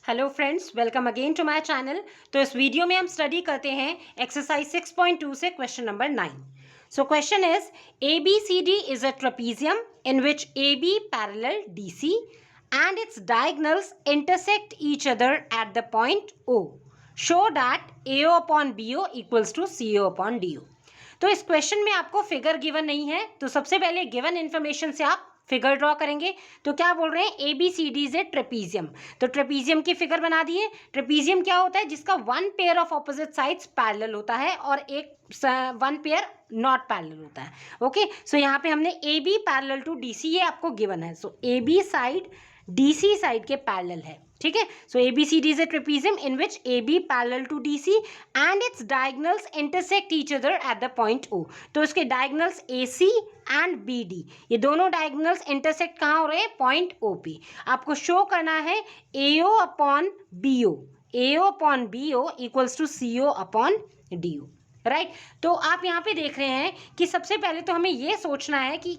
Hello friends, welcome again to my channel. तो इस video में हम स्टडी करते हैं एक्सरसाइज 6.2 से question number 9। So question is ABCD is a trapezium in which AB parallel DC and its diagonals intersect each other at the point O. Show that AO upon BO equals to CO upon DO. तो इस question में आपको figure given नहीं है, तो सबसे पहले given information से आप फिगर ड्रॉ करेंगे। तो क्या बोल रहे हैं, ABCD इज ए ट्रेपीजियम। तो ट्रेपीजियम की फिगर बना दिए। ट्रेपीजियम क्या होता है, जिसका one pair of opposite sides parallel होता है और एक वन पेयर नॉट पैरेलल होता है। ओके, सो यहाँ पे हमने AB पैरेलल टू DC ये आपको गिवन है। So AB side DC side के पैरेलल है, ठीक है। So ABCD is a trapezium in which AB parallel to DC and its diagonals intersect each other at the point O। तो इसके diagonals AC and BD, ये दोनों diagonals intersect कहाँ हो रहे हैं, पॉइंट O पे। आपको शो करना है AO upon BO, AO upon BO equals to CO upon DO, right. तो आप यहाँ पे देख रहे हैं कि सबसे पहले तो हमें ये सोचना है कि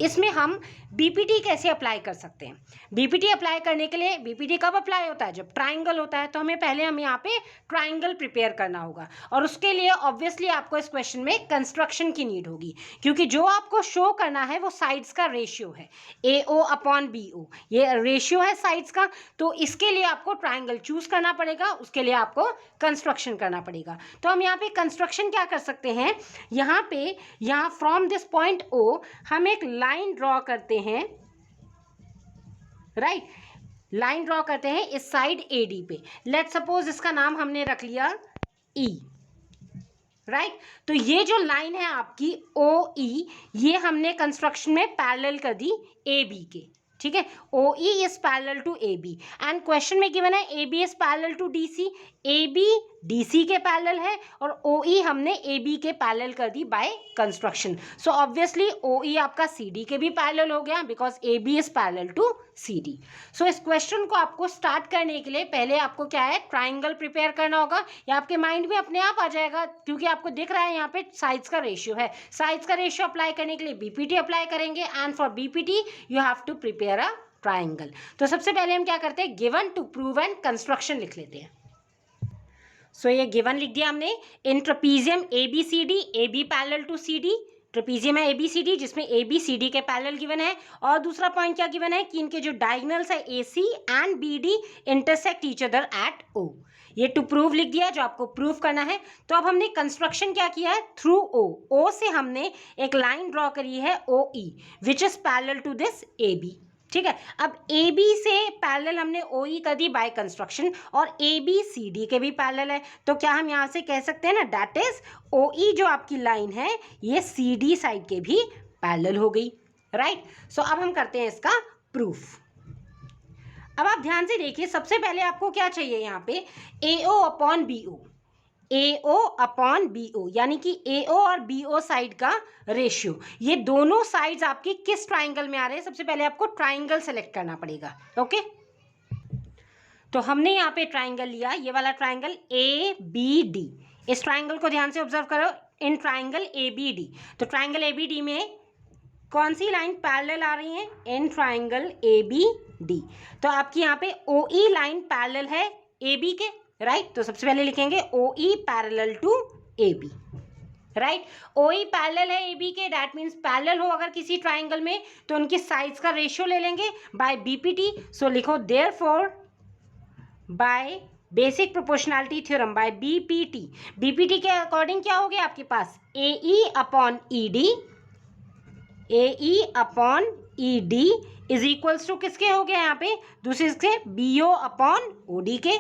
इसमें हम BPT कैसे अप्लाई कर सकते हैं। BPT अप्लाई करने के लिए, BPT कब अप्लाई होता है, जब ट्राइंगल होता है। तो हमें पहले हम यहाँ पे ट्राइंगल प्रिपेयर करना होगा और उसके लिए ऑब्वियसली आपको इस क्वेश्चन में कंस्ट्रक्शन की नीड होगी, क्योंकि जो आपको शो करना है वो साइड्स का रेशियो है, AO अपॉन BO, ये रेशियो है साइड्स का। तो इसके लिए आपको ट्राइंगल चूज करना पड़ेगा, उसके लिए आपको कंस्ट्रक्शन करना पड़ेगा। तो हम यहाँ पे कंस्ट्रक्शन क्या कर सकते हैं, यहाँ फ्रॉम दिस पॉइंट O हम एक लाइन ड्रॉ करते हैं, राइट। लाइन ड्रॉ करते हैं इस साइड AD पे। लेट सपोज इसका नाम हमने रख लिया E, राइट। तो ये जो लाइन है आपकी OE, ये हमने कंस्ट्रक्शन में पैरेलल कर दी AB के, ठीक है। OE is parallel to AB and question में गिवन है AB is parallel to DC, AB DC के पैरेलल है और OE हमने AB के पैरेलल कर दी by construction. So obviously OE आपका CD के भी पैरेलल हो गया, because AB is parallel to CD। So इस क्वेश्चन को आपको स्टार्ट करने के लिए पहले आपको क्या है, ट्राइंगल प्रिपेयर करना होगा। या आपके माइंड में अपने आप आ जाएगा, क्योंकि आपको दिख रहा है यहाँ पे साइड्स का रेशियो है। साइड्स का रेशियो अप्लाई करने के लिए BPT अप्लाई करेंगे and for BPT you have to prepare a triangle. तो सबसे पहले हम क्या करते हैं, given to prove and construction लिख लेते हैं। सो ये गिवन लिख दिया हमने। In trapezium ABCD, AB parallel to CD, trapezium है ABCD जिसमें ABCD के पैरेलल गिवन है। और दूसरा पॉइंट क्या गिवन है कि इनके जो डायगोनल्स है AC and BD intersect each other eight O। ये टू प्रूव लिख दिया, जो आपको प्रूव करना है। तो अब हमने कंस्ट्रक्शन क्या किया है, थ्रू O से हमने एक लाइन ड्रॉ करी है OE which is parallel to this AB, ठीक है। अब AB से पैरेलल हमने OE कर दी बाय कंस्ट्रक्शन और ABCD के भी पैरेलल है। तो क्या हम यहाँ से कह सकते हैं ना, दैट इज OE जो आपकी लाइन है ये CD साइड के भी पैरेलल हो गई, राइट। सो अब हम करते हैं इसका प्रूफ। अब आप ध्यान से देखिए, सबसे पहले आपको क्या चाहिए यहाँ पे, AO upon BO, AO upon BO, यानी कि AO और BO साइड का रेशियो। ये दोनों साइड्स आपकी किस ट्राइंगल में आ रहे हैं, सबसे पहले आपको ट्राइंगल सेलेक्ट करना पड़ेगा, ओके। तो हमने यहाँ पे ट्राइंगल लिया, ये वाला ट्राइंगल ABD। इस ट्राइंगल को ध्यान से ऑब्जर्व करो, इन ट्राइंगल ABD। तो ट्राइंगल ABD में कौन सी लाइन पैरेलल आ रही है, इन ट्राइंगल ABD। तो आपकी यहाँ पे OE लाइन पैरेलल है AB के, राइट। तो सबसे पहले लिखेंगे OE parallel to AB, right. OE parallel है AB के, दैट मीन्स पैरेलल हो अगर किसी ट्राइंगल में तो उनकी साइड्स का रेशियो ले लेंगे बाय BPT। सो लिखो therefore by basic proportionality theorem by BPT के अकॉर्डिंग क्या हो गया आपके पास, AE upon ED, AE upon ED is equals to किसके हो गया यहाँ पे, दूसरे से BO अपॉन OD के,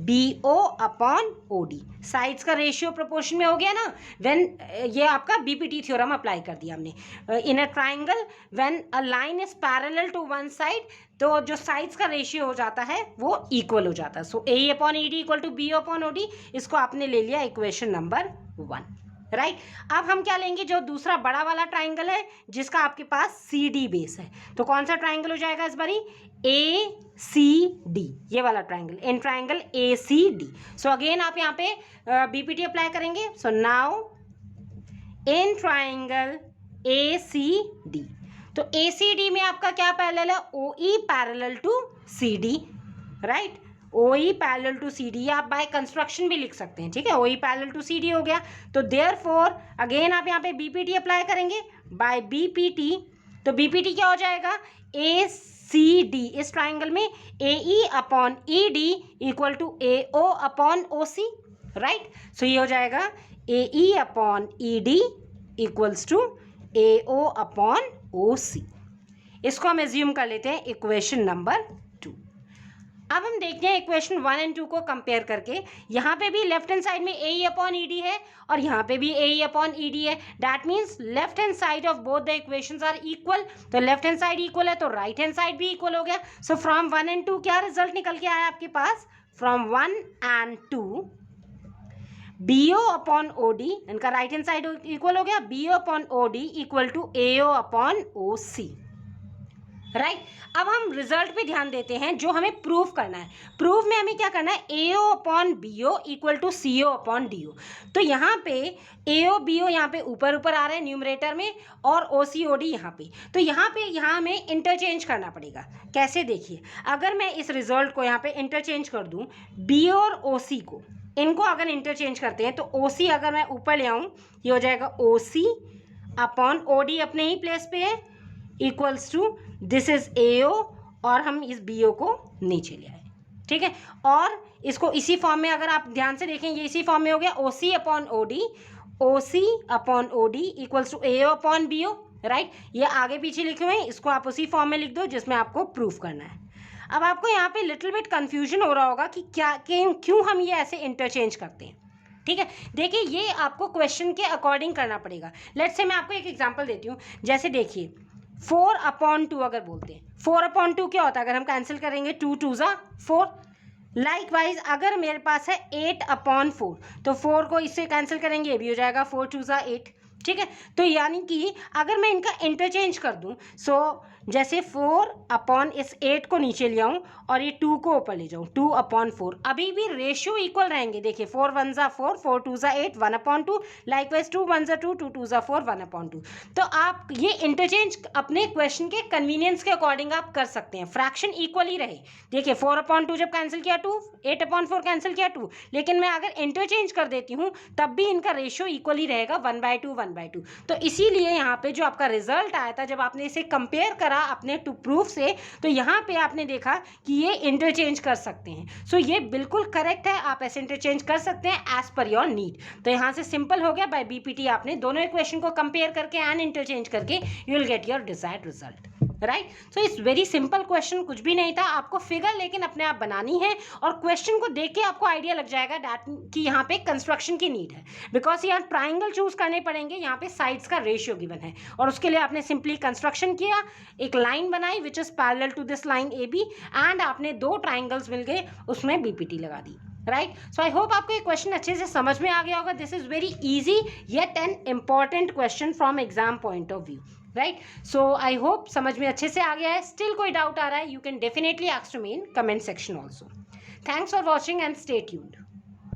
BO अपॉन OD। साइड्स का रेशियो प्रोपोर्शन में हो गया ना, व्हेन ये आपका BPT थ्योरम अप्लाई कर दिया हमने। In a triangle when a line is parallel to one side, तो जो साइड्स का रेशियो हो जाता है वो इक्वल हो जाता है। So AE upon ED equal to BO upon OD, इसको आपने ले लिया इक्वेशन नंबर 1, राइट। अब हम क्या लेंगे, जो दूसरा बड़ा वाला ट्राइंगल है जिसका आपके पास CD बेस है। तो कौन सा ट्राइंगल हो जाएगा इस बारी, ACD, ये वाला triangle, in triangle ACD। So again आप यहाँ पे BPT अप्लाई करेंगे। So now in triangle ACD, तो ACD में आपका क्या पैरेलल है, OE parallel to CD, right. OE parallel to CD, आप बाय कंस्ट्रक्शन भी लिख सकते हैं, ठीक है। OE पैरेलल टू CD हो गया, तो देयरफॉर अगेन आप यहाँ पे BPT अप्लाई करेंगे बाय BPT, तो BPT क्या हो जाएगा, ACD, इस ट्राइंगल में AE upon ED equal to AO upon OC, right. So ये हो जाएगा AE upon ED equals to AO upon OC। इसको हम एज्यूम कर लेते हैं इक्वेशन नंबर 2। अब हम देखते हैं इक्वेशन 1 एंड 2 को कंपेयर करके। यहाँ पे भी लेफ्ट हैंड साइड में AE अपॉन ED है और यहाँ पे भी AE अपॉन ED है। That means left hand side of both the equations are equal, तो लेफ्ट हैंड साइड इक्वल है तो राइट हैंड साइड भी इक्वल हो गया। सो फ्रॉम 1 एंड 2 क्या रिजल्ट निकल के आया आपके पास, from 1 and 2 BO upon OD, इनका राइट हैंड साइड इक्वल हो गया, BO upon OD equal to AO upon OC, right. अब हम रिजल्ट पे ध्यान देते हैं जो हमें प्रूव करना है। प्रूव में हमें क्या करना है, AO upon BO equal to CO upon DO। तो यहाँ पे AO BO यहाँ पे ऊपर ऊपर आ रहे हैं न्यूमरेटर में और OC OD यहाँ पे, तो यहाँ हमें इंटरचेंज करना पड़ेगा। कैसे, देखिए, अगर मैं इस रिजल्ट को यहाँ पे इंटरचेंज कर दूँ, BO और OC को, इनको अगर इंटरचेंज करते हैं तो OC अगर मैं ऊपर ले आऊँ, ये हो जाएगा OC अपॉन OD अपने ही प्लेस पे है equals to this is AO और हम इस BO को नीचे ले आए, ठीक है। और इसको इसी फॉर्म में अगर आप ध्यान से देखें, ये इसी फॉर्म में हो गया, OC upon OD, OC upon OD equals to AO upon BO, right. ये आगे पीछे लिखे हुए हैं, इसको आप उसी फॉर्म में लिख दो जिसमें आपको प्रूफ करना है। अब आपको यहाँ पे लिटिल बिट कन्फ्यूजन हो रहा होगा कि क्यों हम ये ऐसे इंटरचेंज करते हैं, ठीक है। देखिए, ये आपको क्वेश्चन के अकॉर्डिंग करना पड़ेगा। लेट्स से मैं आपको एक एग्जांपल देती हूँ। जैसे देखिए 4 अपॉन 2 अगर बोलते हैं, 4 अपॉन 2 क्या होता है, अगर हम कैंसिल करेंगे 2 2 ज़ा 4। लाइकवाइज अगर मेरे पास है 8 अपॉन 4, तो 4 को इससे कैंसिल करेंगे, ये भी हो जाएगा 4 2 ज़ा 8, ठीक है। तो यानी कि अगर मैं इनका इंटरचेंज कर दूं, सो जैसे 4 अपॉन इस 8 को नीचे ले आऊं और ये 2 को ऊपर ले जाऊं, 2 अपॉन 4, अभी भी रेशियो इक्वल रहेंगे। देखिए 4 1 ज़ा 4, 4 2 ज़ा 8, 1 अपॉन 2, लाइकवाइज 2 1 ज़ा 2, 2 2 ज़ा 4, 1 अपॉन 2। तो आप ये इंटरचेंज अपने क्वेश्चन के कन्वीनियंस के अकॉर्डिंग आप कर सकते हैं, फ्रैक्शन इक्वल ही रहे। देखिए 4 अपॉन 2 जब कैंसिल किया 2, 8 अपॉन 4 कैंसिल किया 2, लेकिन मैं अगर इंटरचेंज कर देती हूँ तब भी इनका रेशियो इक्वल ही रहेगा, 1/2 1/2। तो इसीलिए यहाँ पे जो आपका रिजल्ट आया था, जब आपने इसे कंपेयर करा अपने टू प्रूफ से, तो यहाँ पे आपने देखा कि ये इंटरचेंज कर सकते हैं। सो ये बिल्कुल करेक्ट है, आप ऐसे इंटरचेंज कर सकते हैं एज पर योर नीड। तो यहाँ से सिंपल हो गया, बाय BPT आपने दोनों इक्वेशन को कंपेयर करके एंड इंटरचेंज करके you will get your desired result, right. So it's very simple question, कुछ भी नहीं था। आपको फिगर लेकिन अपने आप बनानी है और क्वेश्चन को देख के आपको आइडिया लग जाएगा दैट कि यहाँ पे कंस्ट्रक्शन की नीड है, बिकॉज यहाँ ट्राइंगल चूज करने पड़ेंगे, यहाँ पे साइड्स का रेशियो गिवन है और उसके लिए आपने सिंपली कंस्ट्रक्शन किया, एक लाइन बनाई which is parallel to this line AB and आपने 2 ट्राइंगल्स मिल गए, उसमें BPT लगा दी, राइट। सो आई होप आपको ये क्वेश्चन अच्छे से समझ में आ गया होगा। This is very easy yet an important question from exam point of view, right. So I hope समझ में अच्छे से आ गया है। स्टिल कोई डाउट आ रहा है, you can definitely ask to me in comment section also. Thanks for watching and stay tuned.